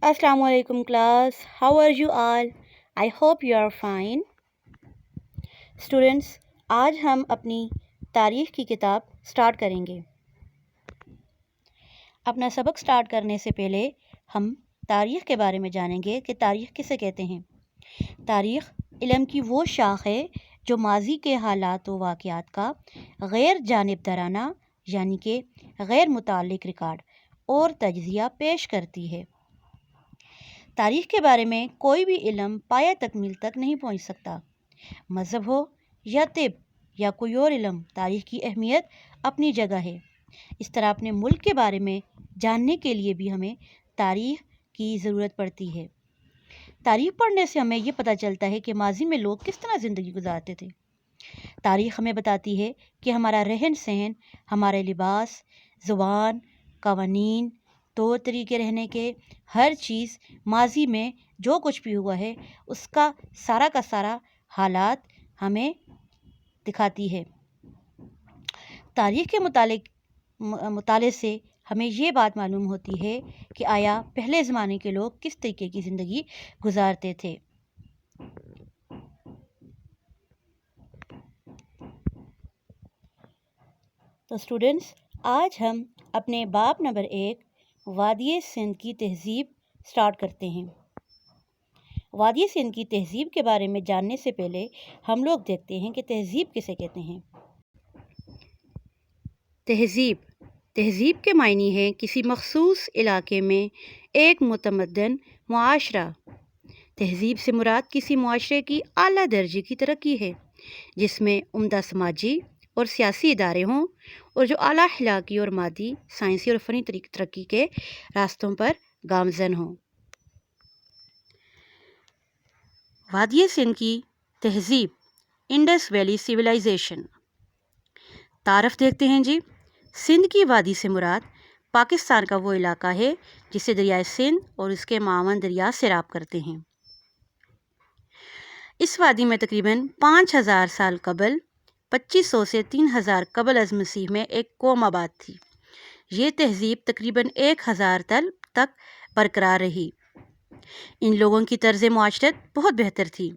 Assalamu alaikum class. How are you all? I hope you are fine. Students, آج ہم اپنی تاریخ کی کتاب سٹارٹ کریں گے. اپنا سبق سٹارٹ کرنے سے پہلے ہم تاریخ کے بارے میں جانیں گے کہ تاریخ کسے کہتے ہیں. تاریخ علم کی وہ شاخ ہے جو ماضی کے حالات و واقعات کا غیر جانبدارانہ یعنی کہ غیر متعلق ریکارڈ اور تجزیہ پیش کرتی ہے. تاریخ کے بارے میں کوئی بھی علم پایہ تکمیل تک نہیں پہنچ سکتا. مذہب ہو یا طب یا کوئی اور علم، تاریخ کی اہمیت اپنی جگہ ہے. اس طرح اپنے ملک کے بارے میں جاننے کے لیے بھی ہمیں تاریخ کی ضرورت پڑتی ہے. تاریخ پڑھنے سے ہمیں یہ پتہ چلتا ہے کہ ماضی میں لوگ کس طرح زندگی گزارتے تھے. تاریخ ہمیں بتاتی ہے کہ ہمارا رہن سہن، ہمارے لباس، زبان، قوانین، طور طریقے رہنے کے، ہر چیز ماضی میں جو کچھ بھی ہوا ہے اس کا سارا حالات ہمیں دکھاتی ہے. تاریخ کے مطالعے سے ہمیں یہ بات معلوم ہوتی ہے کہ آیا پہلے زمانے کے لوگ کس طریقے کی زندگی گزارتے تھے. تو اسٹوڈنٹس، آج ہم اپنے باب نمبر 1 وادی سندھ کی تہذیب سٹارٹ کرتے ہیں. وادی سندھ کی تہذیب کے بارے میں جاننے سے پہلے ہم لوگ دیکھتے ہیں کہ تہذیب کسے کہتے ہیں. تہذیب کے معنی ہے کسی مخصوص علاقے میں ایک متمدن معاشرہ. تہذیب سے مراد کسی معاشرے کی اعلیٰ درجے کی ترقی ہے جس میں عمدہ سماجی اور سیاسی ادارے ہوں اور جو اعلیٰ اخلاقی اور مادی، سائنسی اور فنی ترقی کے راستوں پر گامزن ہوں. وادی سندھ کی تہذیب، انڈس ویلی سویلائزیشن. تعارف دیکھتے ہیں جی. سندھ کی وادی سے مراد پاکستان کا وہ علاقہ ہے جسے دریائے سندھ اور اس کے معاون دریا سیراب کرتے ہیں. اس وادی میں تقریباً 5000 سال قبل 2500 سے 3000 قبل از مسیح میں ایک قوم آباد تھی. یہ تہذیب تقریباً 1000 تک برقرار رہی. ان لوگوں کی طرز معاشرت بہت بہتر تھی،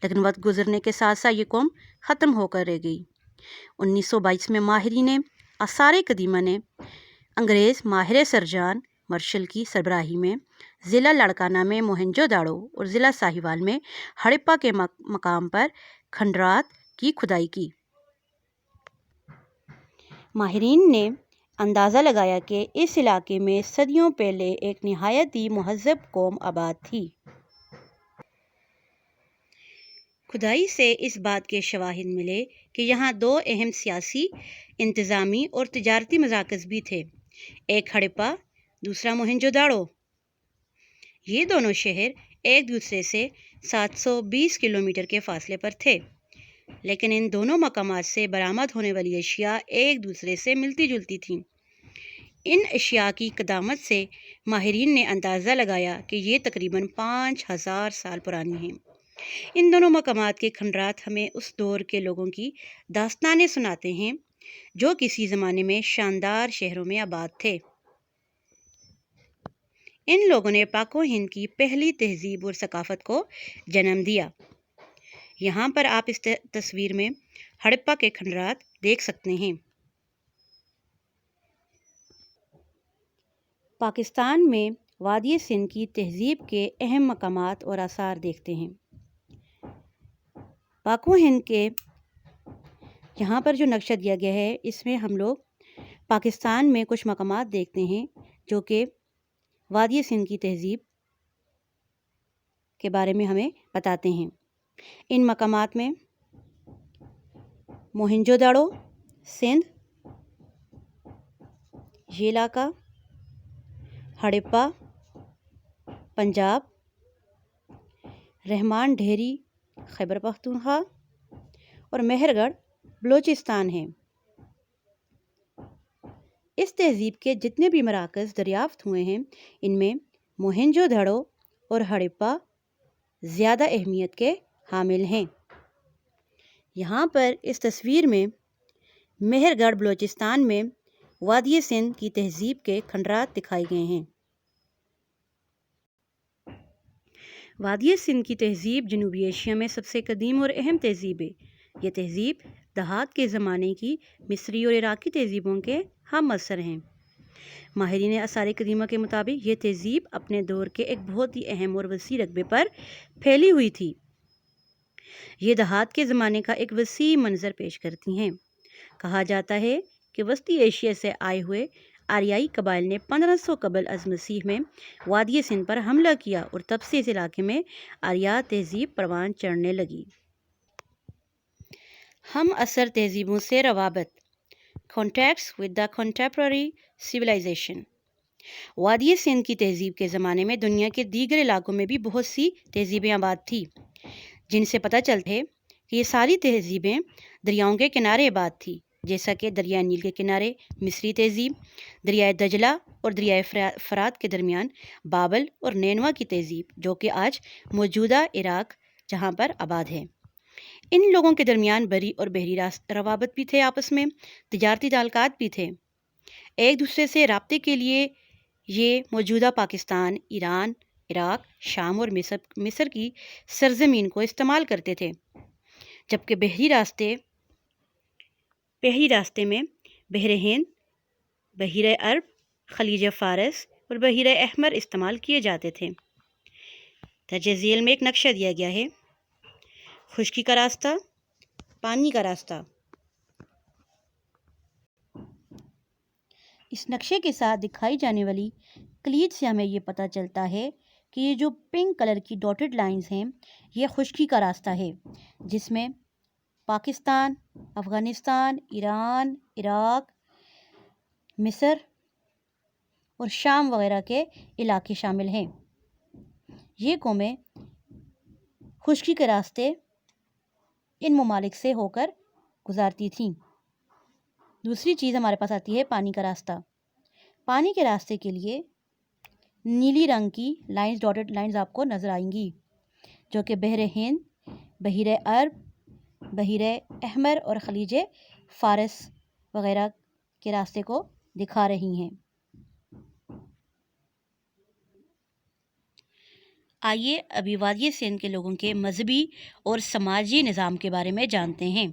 لیکن وقت گزرنے کے ساتھ ساتھ یہ قوم ختم ہو کر رہ گئی. 1922 میں ماہرین آثار قدیمہ نے انگریز ماہر سرجان مرشل کی سربراہی میں ضلع لاڑکانہ میں موہنجو داڑو اور ضلع ساہیوال میں ہڑپہ کے مقام پر کھنڈرات کی کھدائی کی. ماہرین نے اندازہ لگایا کہ اس علاقے میں صدیوں پہلے ایک نہایت ہی مہذب قوم آباد تھی. کھدائی سے اس بات کے شواہد ملے کہ یہاں 2 اہم سیاسی، انتظامی اور تجارتی مراکز بھی تھے، ایک ہڑپہ، دوسرا موہنجو داڑو. یہ دونوں شہر ایک دوسرے سے 720 کلومیٹر کے فاصلے پر تھے، لیکن ان دونوں مقامات سے برآمد ہونے والی اشیاء ایک دوسرے سے ملتی جلتی تھیں. ان اشیاء کی قدامت سے ماہرین نے اندازہ لگایا کہ یہ تقریباً 5000 سال پرانی ہیں. ان دونوں مقامات کے کھنڈرات ہمیں اس دور کے لوگوں کی داستانیں سناتے ہیں جو کسی زمانے میں شاندار شہروں میں آباد تھے. ان لوگوں نے پاک و ہند کی پہلی تہذیب اور ثقافت کو جنم دیا. یہاں پر آپ اس تصویر میں ہڑپہ کے کھنڈرات دیکھ سکتے ہیں. پاکستان میں وادی سندھ کی تہذیب کے اہم مقامات اور آثار دیکھتے ہیں. پاک و ہند کے یہاں پر جو نقشہ دیا گیا ہے اس میں ہم لوگ پاکستان میں کچھ مقامات دیکھتے ہیں جو کہ وادی سندھ کی تہذیب کے بارے میں ہمیں بتاتے ہیں. ان مقامات میں موہنجو داڑو سندھ، یہ علاقہ، ہڑپہ پنجاب، رحمان ڈھیری خیبر پختونخوا اور مہر گڑھ بلوچستان ہیں. اس تہذیب کے جتنے بھی مراکز دریافت ہوئے ہیں ان میں موہنجو داڑو اور ہڑپہ زیادہ اہمیت کے حامل ہیں. یہاں پر اس تصویر میں مہر گڑھ بلوچستان میں وادی سندھ کی تہذیب کے کھنڈرات دکھائے گئے ہیں. وادی سندھ کی تہذیب جنوبی ایشیا میں سب سے قدیم اور اہم تہذیب ہے۔ یہ تہذیب دہات کے زمانے کی مصری اور عراقی تہذیبوں کے ہم عصر ہیں۔ ماہرین آثار قدیمہ کے مطابق یہ تہذیب اپنے دور کے ایک بہت ہی اہم اور وسیع رقبے پر پھیلی ہوئی تھی۔ یہ دہات کے زمانے کا ایک وسیع منظر پیش کرتی ہیں۔ کہا جاتا ہے کہ وسطی ایشیا سے آئے ہوئے آریائی قبائل نے 1500 قبل از مسیح میں وادی سندھ پر حملہ کیا اور تب سے اس علاقے میں آریا تہذیب پروان چڑھنے لگی۔ ہم عصر تہذیبوں سے روابط، Contacts with the contemporary civilization۔ وادی سندھ کی تہذیب کے زمانے میں دنیا کے دیگر علاقوں میں بھی بہت سی تہذیبیں آباد تھیں، جن سے پتہ چلتا ہے کہ یہ ساری تہذیبیں دریاؤں کے کنارے آباد تھیں، جیسا کہ دریائے نیل کے کنارے مصری تہذیب، دریائے دجلہ اور دریائے فرات کے درمیان بابل اور نینوا کی تہذیب، جو کہ آج موجودہ عراق جہاں پر آباد ہے۔ ان لوگوں کے درمیان بری اور بحری روابط بھی تھے، آپس میں تجارتی تعلقات بھی تھے۔ ایک دوسرے سے رابطے کے لیے یہ موجودہ پاکستان، ایران، عراق، شام اور مصر کی سرزمین کو استعمال کرتے تھے، جبکہ بحری راستے میں بحر ہند، بحیرہ عرب، خلیج فارس اور بحیرہ احمر استعمال کیے جاتے تھے۔ درجہ ذیل میں ایک نقشہ دیا گیا ہے۔ خشکی کا راستہ، پانی کا راستہ۔ اس نقشے کے ساتھ دکھائی جانے والی کلید سے ہمیں یہ پتہ چلتا ہے کہ یہ جو پنک کلر کی ڈاٹڈ لائنز ہیں، یہ خشکی کا راستہ ہے، جس میں پاکستان، افغانستان، ایران، عراق، مصر اور شام وغیرہ کے علاقے شامل ہیں۔ یہ قومیں خشکی کے راستے ان ممالک سے ہو کر گزارتی تھیں۔ دوسری چیز ہمارے پاس آتی ہے پانی کا راستہ۔ پانی کے راستے کے لیے نیلی رنگ کی لائنز، ڈاٹڈ لائنز آپ کو نظر آئیں گی، جو کہ بحر ہند، بحیرہ عرب، بحیرہ احمر اور خلیج فارس وغیرہ کے راستے کو دکھا رہی ہیں۔ آئیے ابھی وادی سندھ کے لوگوں کے مذہبی اور سماجی نظام کے بارے میں جانتے ہیں۔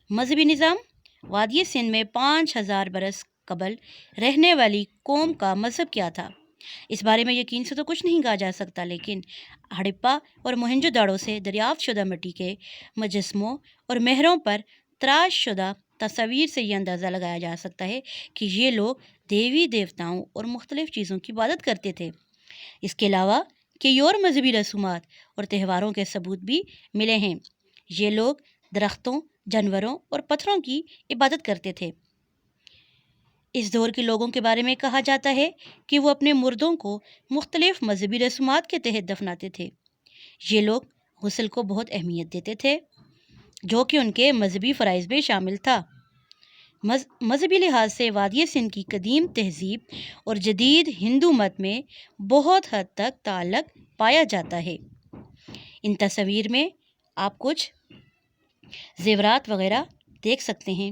مذہبی نظام۔ وادی سندھ میں 5000 برس قبل رہنے والی قوم کا مذہب کیا تھا، اس بارے میں یقین سے تو کچھ نہیں کہا جا سکتا، لیکن ہڑپا اور موہنجو داڑو سے دریافت شدہ مٹی کے مجسموں اور مہروں پر تراش شدہ تصاویر سے یہ اندازہ لگایا جا سکتا ہے کہ یہ لوگ دیوی دیوتاؤں اور مختلف چیزوں کی عبادت کرتے تھے۔ اس کے علاوہ کئی اور مذہبی رسومات اور تہواروں کے ثبوت بھی ملے ہیں۔ یہ لوگ درختوں، جانوروں اور پتھروں کی عبادت کرتے تھے۔ اس دور کے لوگوں کے بارے میں کہا جاتا ہے کہ وہ اپنے مردوں کو مختلف مذہبی رسومات کے تحت دفناتے تھے۔ یہ لوگ غسل کو بہت اہمیت دیتے تھے، جو کہ ان کے مذہبی فرائض میں شامل تھا۔ مذہبی لحاظ سے وادی سندھ کی قدیم تہذیب اور جدید ہندو مت میں بہت حد تک تعلق پایا جاتا ہے۔ ان تصاویر میں آپ کچھ زیورات وغیرہ دیکھ سکتے ہیں۔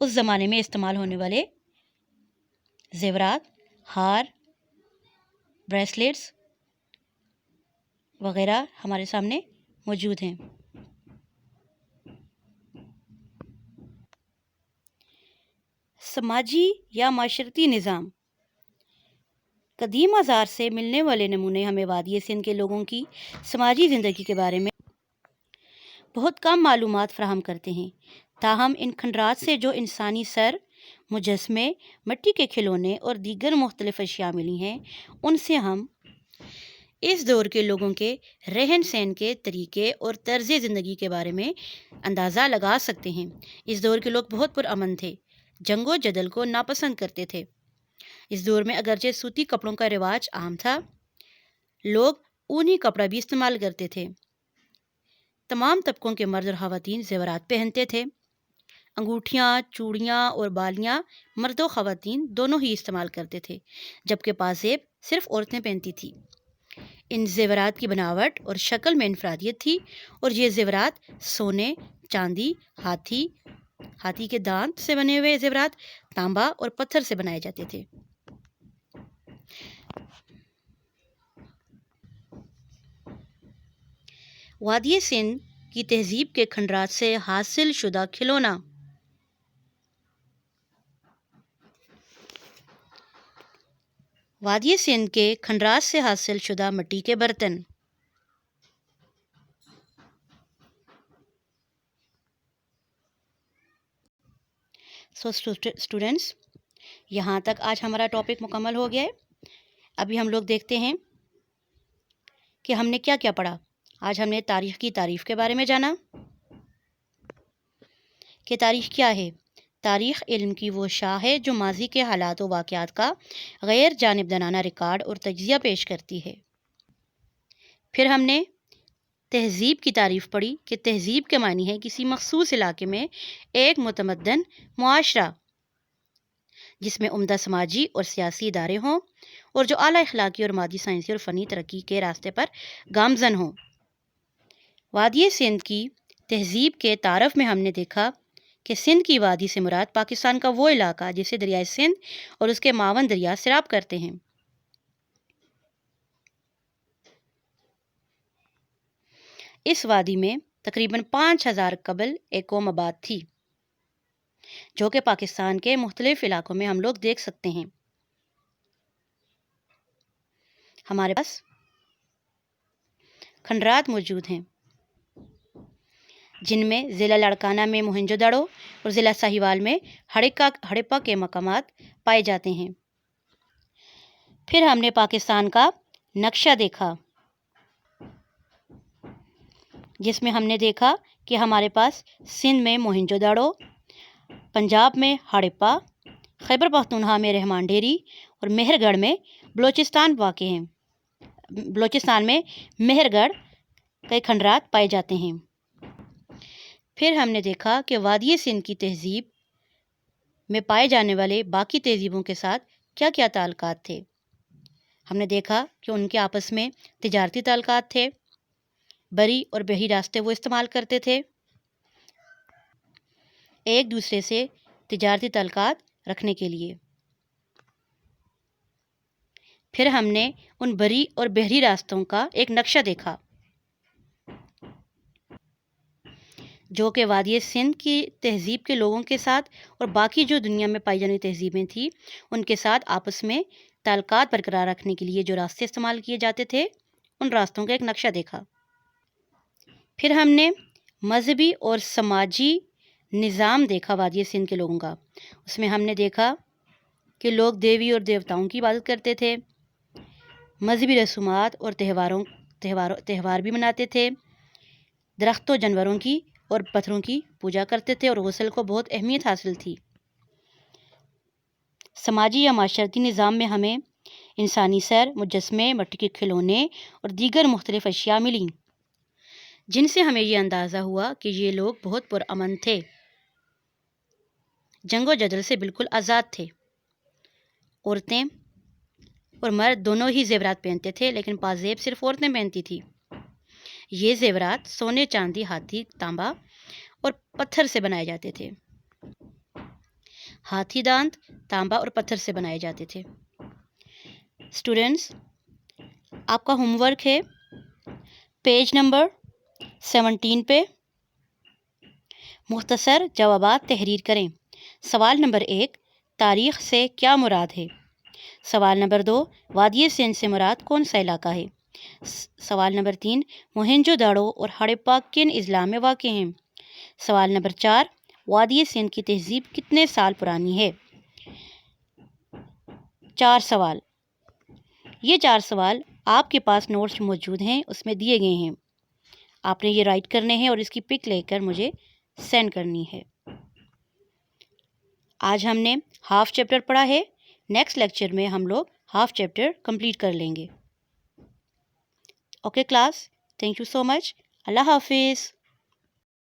اس زمانے میں استعمال ہونے والے زیورات، ہار، بریسلیٹس وغیرہ ہمارے سامنے موجود ہیں۔ سماجی یا معاشرتی نظام۔ قدیم آثار سے ملنے والے نمونے ہمیں وادی سندھ کے لوگوں کی سماجی زندگی کے بارے میں بہت کم معلومات فراہم کرتے ہیں، تاہم ان کھنڈرات سے جو انسانی سر، مجسمے، مٹی کے کھلونے اور دیگر مختلف اشیاء ملی ہیں، ان سے ہم اس دور کے لوگوں کے رہن سہن کے طریقے اور طرز زندگی کے بارے میں اندازہ لگا سکتے ہیں۔ اس دور کے لوگ بہت پرامن تھے، جنگ و جدل کو ناپسند کرتے تھے۔ اس دور میں اگرچہ سوتی کپڑوں کا رواج عام تھا، لوگ اونی کپڑا بھی استعمال کرتے تھے۔ تمام طبقوں کے مرد اور خواتین زیورات پہنتے تھے۔ انگوٹھیاں، چوڑیاں اور بالیاں مرد و خواتین دونوں ہی استعمال کرتے تھے، جبکہ پازیب صرف عورتیں پہنتی تھیں۔ ان زیورات کی بناوٹ اور شکل میں انفرادیت تھی، اور یہ زیورات سونے، چاندی، ہاتھی کے دانت سے بنے ہوئے زیورات، تانبا اور پتھر سے بنائے جاتے تھے۔ وادی سندھ کی تہذیب کے کھنڈرات سے حاصل شدہ کھلونا۔ وادی سندھ کے کھنڈرات سے حاصل شدہ مٹی کے برتن۔ سو اسٹوڈنٹس، یہاں تک آج ہمارا ٹاپک مکمل ہو گیا ہے۔ ابھی ہم لوگ دیکھتے ہیں کہ ہم نے کیا کیا پڑھا۔ آج ہم نے تاریخ کی تعریف کے بارے میں جانا کہ تاریخ کیا ہے۔ تاریخ علم کی وہ شاخ ہے جو ماضی کے حالات و واقعات کا غیر جانبدارانہ ریکارڈ اور تجزیہ پیش کرتی ہے۔ پھر ہم نے تہذیب کی تعریف پڑھی کہ تہذیب کے معنی ہے کسی مخصوص علاقے میں ایک متمدن معاشرہ جس میں عمدہ سماجی اور سیاسی ادارے ہوں اور جو اعلیٰ اخلاقی اور مادی سائنسی اور فنی ترقی کے راستے پر گامزن ہوں۔ وادی سندھ کی تہذیب کے تعارف میں ہم نے دیکھا کہ سندھ کی وادی سے مراد پاکستان کا وہ علاقہ جسے دریائے سندھ اور اس کے معاون دریا سیراب کرتے ہیں۔ اس وادی میں تقریباً 5000 قبل ایک قوم آباد تھی، جو کہ پاکستان کے مختلف علاقوں میں ہم لوگ دیکھ سکتے ہیں۔ ہمارے پاس کھنڈرات موجود ہیں جن میں ضلع لاڑکانہ میں موہنجو دڑو اور ضلع ساہیوال میں ہڑپہ کے مقامات پائے جاتے ہیں۔ پھر ہم نے پاکستان کا نقشہ دیکھا جس میں ہم نے دیکھا کہ ہمارے پاس سندھ میں موہنجو دڑو، پنجاب میں ہڑپہ، خیبر پختونخوا میں رحمان ڈیری اور مہر گڑھ میں بلوچستان واقع ہیں۔ بلوچستان میں مہر گڑھ کے کھنڈرات پائے جاتے ہیں۔ پھر ہم نے دیکھا کہ وادی سندھ کی تہذیب میں پائے جانے والے باقی تہذیبوں کے ساتھ کیا کیا تعلقات تھے۔ ہم نے دیکھا کہ ان کے آپس میں تجارتی تعلقات تھے، بری اور بحری راستے وہ استعمال کرتے تھے، ایک دوسرے سے تجارتی تعلقات رکھنے کے لیے۔ پھر ہم نے ان بری اور بحری راستوں کا ایک نقشہ دیکھا جو کہ وادی سندھ کی تہذیب کے لوگوں کے ساتھ اور باقی جو دنیا میں پائی جانے تہذیبیں تھیں ان کے ساتھ آپس میں تعلقات برقرار رکھنے کے لیے جو راستے استعمال کیے جاتے تھے ان راستوں کا ایک نقشہ دیکھا۔ پھر ہم نے مذہبی اور سماجی نظام دیکھا وادی سندھ کے لوگوں کا۔ اس میں ہم نے دیکھا کہ لوگ دیوی اور دیوتاؤں کی عبادت کرتے تھے، مذہبی رسومات اور تہوار بھی مناتے تھے، درختوں، جانوروں کی اور پتھروں کی پوجا کرتے تھے اور غسل کو بہت اہمیت حاصل تھی۔ سماجی یا معاشرتی نظام میں ہمیں انسانی سر، مجسمے، مٹی کے کھلونے اور دیگر مختلف اشیاء ملیں جن سے ہمیں یہ اندازہ ہوا کہ یہ لوگ بہت پرامن تھے، جنگ و جدل سے بالکل آزاد تھے۔ عورتیں اور مرد دونوں ہی زیورات پہنتے تھے، لیکن پازیب صرف عورتیں پہنتی تھیں۔ یہ زیورات سونے، چاندی، ہاتھی، تانبا اور پتھر سے بنائے جاتے تھے۔ ہاتھی دانت، تانبا اور پتھر سے بنائے جاتے تھے۔ اسٹوڈنٹس، آپ کا ہوم ورک ہے پیج نمبر 17 پہ مختصر جوابات تحریر کریں۔ سوال نمبر 1، تاریخ سے کیا مراد ہے؟ سوال نمبر 2، وادی سندھ سے مراد کون سا علاقہ ہے؟ سوال نمبر 3، موہنجو دڑو اور ہڑپہ کن اضلاع میں واقع ہیں؟ سوال نمبر 4، وادی سندھ کی تہذیب کتنے سال پرانی ہے؟ 4 سوال۔ یہ 4 سوال آپ کے پاس نوٹس موجود ہیں، اس میں دیے گئے ہیں۔ آپ نے یہ رائٹ کرنے ہیں اور اس کی پک لے کر مجھے سینڈ کرنی ہے۔ آج ہم نے ہاف چیپٹر پڑھا ہے، نیکسٹ لیکچر میں ہم لوگ ہاف چیپٹر کمپلیٹ کر لیں گے۔ Okay class, thank you so much, اللہ حافظ۔